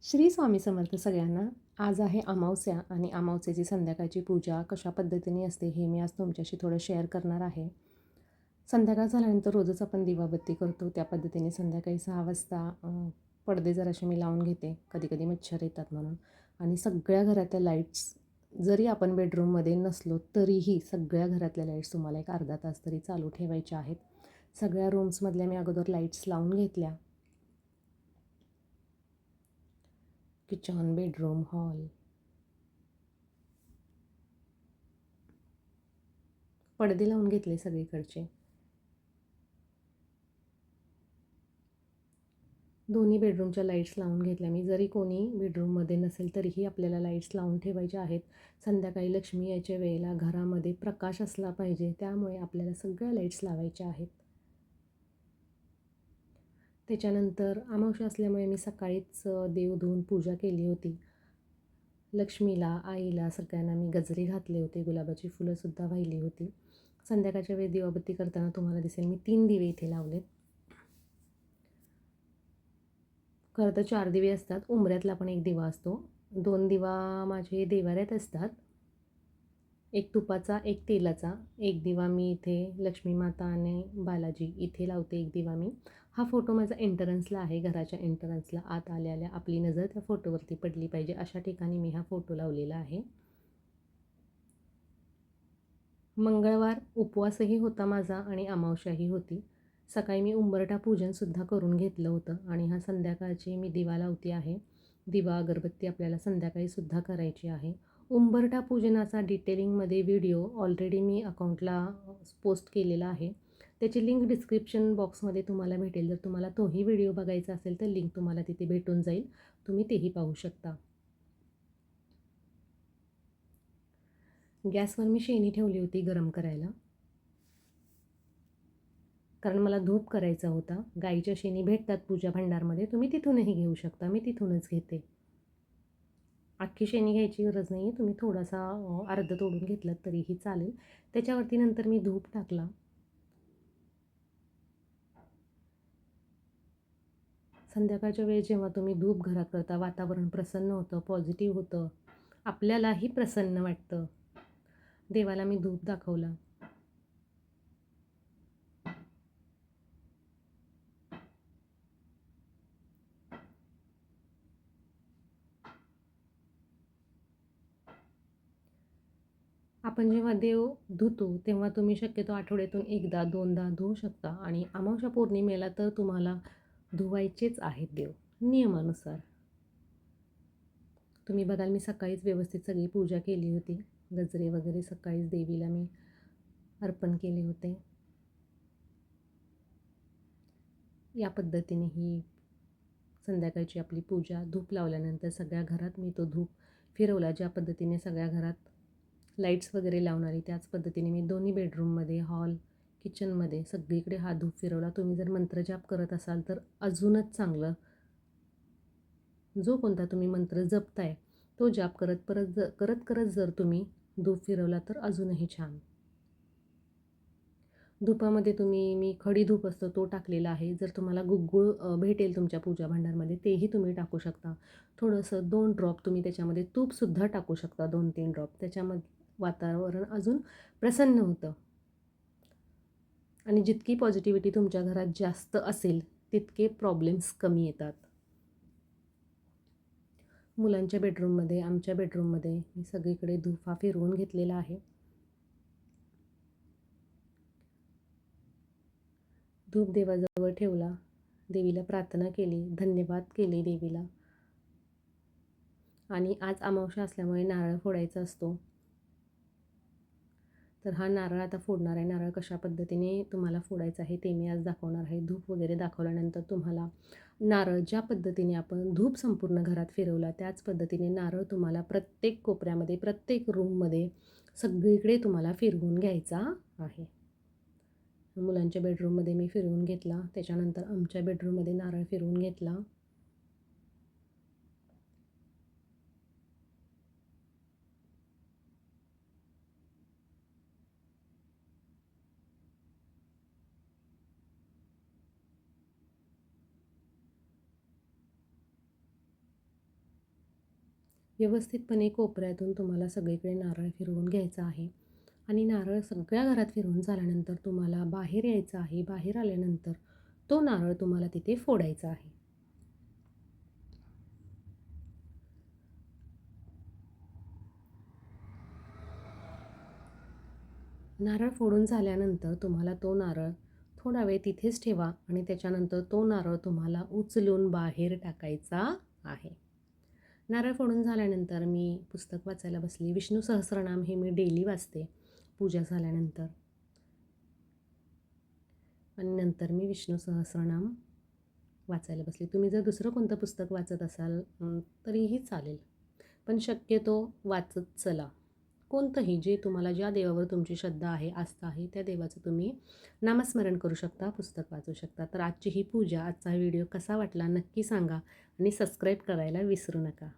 श्री स्वामी समर्थ सगळ्यांना. आज आहे अमावस्या आणि अमावस्येची संध्याकाळची पूजा कशा पद्धतीने असते हे मी आज तुमच्याशी थोडं शेअर करणार आहे. संध्याकाळ झाल्यानंतर रोजच आपण दिवाबत्ती करतो, त्या पद्धतीने संध्याकाळी 6 वाजता पडदे जरासे मी लावून घेते, कधी कधी मच्छर येतात म्हणून. आणि सगळ्या घरातल्या लाईट्स, जरी आपण बेडरूममध्ये नसलो तरीही सगळ्या घरातल्या लाईट्स तुम्हाला एक अर्धा तास तरी चालू ठेवायच्या आहेत. सगळ्या रूम्समधल्या मी अगोदर लाईट्स लावून घेतल्या. किचन, बेडरूम, हॉल, पडदे लावून घेतले सगळीकडचे. दोन्ही बेडरूमच्या लाईट्स लावून घेतल्या मी. जरी कोणी बेडरूममध्ये नसेल तरीही आपल्याला लाईट्स लावून ठेवायच्या आहेत. संध्याकाळी लक्ष्मी यायच्या वेळेला घरामध्ये प्रकाश असला पाहिजे, त्यामुळे आपल्याला सगळ्या लाईट्स लावायच्या आहेत. त्याच्यानंतर अमावस्या असल्यामुळे मी सकाळीच देव धुवून पूजा केली होती. लक्ष्मीला, आईला, सगळ्यांना मी गजरे घातले होते. गुलाबाची फुलंसुद्धा वाहिली होती. संध्याकाळच्या वेळी दिवाबत्ती करताना तुम्हाला दिसेल मी 3 दिवे इथे लावलेत. खरं तर 4 दिवे असतात, उंबऱ्यातला पण एक दिवा असतो. 2 दिवा माझे देवाऱ्यात असतात, एक तुपाचा, एक तेलाचा. एक दिवा मी इथे लक्ष्मी माता आणि बालाजी इथे लावते. एक दिवा मी, हा फोटो माझा एंट्रन्सला आहे, घराच्या एंट्रन्सला. आत आल्या आपली नजर त्या फोटोवरती पडली पाहिजे अशा ठिकाणी मी हा फोटो लावलेला आहे. मंगळवार उपवासही होता माझा आणि अमावस्याही होती. सकाळी मी उंबरठा पूजनसुद्धा करून घेतलं होतं आणि हा संध्याकाळची मी दिवा लावते आहे. दिवा अगरबत्ती आपल्याला संध्याकाळीसुद्धा करायची आहे. उंबरठा पूजनाचा डिटेलिंगमध्ये व्हिडिओ ऑलरेडी मी अकाउंटला पोस्ट केलेला आहे. त्याची लिंक डिस्क्रिप्शन बॉक्समध्ये तुम्हाला भेटेल. जर तुम्हाला तोही व्हिडिओ बघायचा असेल तर लिंक तुम्हाला तिथे भेटून जाईल, तुम्ही तेही पाहू शकता. गॅसवर मी शेणी ठेवली होती गरम करायला, कारण मला धूप करायचा होता. गाईच्या शेणी भेटतात पूजा भांडारमध्ये, तुम्ही तिथूनही घेऊ शकता, मी तिथूनच घेते. अख्खी शेणी घ्यायची गरज नाही, तुम्ही थोडासा अर्ध तोडून घेतलं तरीही चालेल. त्याच्यावरती नंतर मी धूप टाकला. संध्याकाळच्या वेळेस जेव्हा तुम्ही धूप घरात करता, वातावरण प्रसन्न होतं, पॉझिटिव्ह होतं, आपल्यालाही प्रसन्न वाटतं. देवाला मी धूप दाखवला. आपण जेव्हा देव धुतो तेव्हा तुम्ही शक्यतो आठवड्यातून एकदा दोनदा धुवू शकता. आणि अमावस्या पौर्णिमेला तर तुम्हाला धुवायचेच आहेत देव, नियमानुसार. तुम्ही बघाल मी सकाळीच व्यवस्थित सगळी पूजा केली होती. गजरे वगैरे सकाळीच देवीला मी अर्पण केले होते. या पद्धतीने ही संध्याकाळची आपली पूजा. धूप लावल्यानंतर सगळ्या घरात मी तो धूप फिरवला. ज्या पद्धतीने सगळ्या घरात लाईट्स वगैरे लावणारी, त्याच पद्धतीने मी दोन्ही बेडरूममध्ये, हॉल, किचनमध्ये सगळीकडे हा धूप फिरवला. तुम्ही जर मंत्रजाप करत असाल तर अजूनच चांगलं. जो कोणता तुम्ही मंत्र जपताय तो जाप करत करत जर तुम्ही धूप फिरवला तर अजूनही छान. धुपामध्ये मी खडी धूप असतो तो टाकलेला आहे. जर तुम्हाला गुग्गुळ भेटेल तुमच्या पूजा भांडारमध्ये तेही तुम्ही टाकू शकता. थोडंसं 2 ड्रॉप तुम्ही त्याच्यामध्ये तूपसुद्धा टाकू शकता, 2-3 ड्रॉप. त्याच्यामध्ये वातावरण अजून प्रसन्न होतं. आणि जितकी पॉझिटिव्हिटी तुमच्या घरात जास्त असेल तितके प्रॉब्लेम्स कमी येतात. मुलांच्या बेडरूममध्ये, आमच्या बेडरूममध्ये मी सगळीकडे धूप हा फिरवून घेतलेला आहे. धूप देवाजवळ ठेवला, देवीला प्रार्थना केली, धन्यवाद केले देवीला. आणि आज अमावस्या असल्यामुळे नारळ फोडायचा असतो. तर हा नारळ आता फोडणार आहे. नारळ कशा पद्धतीने तुम्हाला फोडायचा आहे ते मी आज दाखवणार आहे. धूप वगैरे दाखवल्यानंतर तुम्हाला नारळ ज्या पद्धतीने आपण धूप संपूर्ण घरात फिरवला त्याच पद्धतीने नारळ तुम्हाला प्रत्येक कोपऱ्यामध्ये, प्रत्येक रूममध्ये, सगळीकडे तुम्हाला फिरवून घ्यायचा आहे. मुलांच्या बेडरूममध्ये मी फिरवून घेतला, त्याच्यानंतर आमच्या बेडरूममध्ये नारळ फिरवून घेतला. व्यवस्थितपणे कोपऱ्यातून तुम्हाला सगळीकडे नारळ फिरवून घ्यायचा आहे आणि नारळ सगळ्या घरात फिरवून झाल्यानंतर तुम्हाला बाहेर यायचं आहे. बाहेर आल्यानंतर तो नारळ तुम्हाला तिथे फोडायचा आहे. नारळ फोडून झाल्यानंतर तुम्हाला तो नारळ थोडा वेळ तिथेच ठेवा आणि त्याच्यानंतर तो नारळ तुम्हाला उचलून बाहेर टाकायचा आहे. नारळ फोडून झाल्यानंतर मी पुस्तक वाचायला बसली. विष्णू सहस्त्रनाम हे मी डेली वाचते पूजा झाल्यानंतर आणि नंतर मी विष्णू सहस्त्रनाम वाचायला बसले. तुम्ही जर दुसरं कोणतं पुस्तक वाचत असाल तरीही चालेल, पण शक्यतो वाचत चला. कोणतंही जे तुम्हाला ज्या देवावर तुमची श्रद्धा आहे, आस्था आहे, त्या देवाचं तुम्ही नामस्मरण करू शकता, पुस्तक वाचू शकता. तर आजची ही पूजा, आजचा हा व्हिडिओ कसा वाटला नक्की सांगा आणि सबस्क्राईब करायला विसरू नका.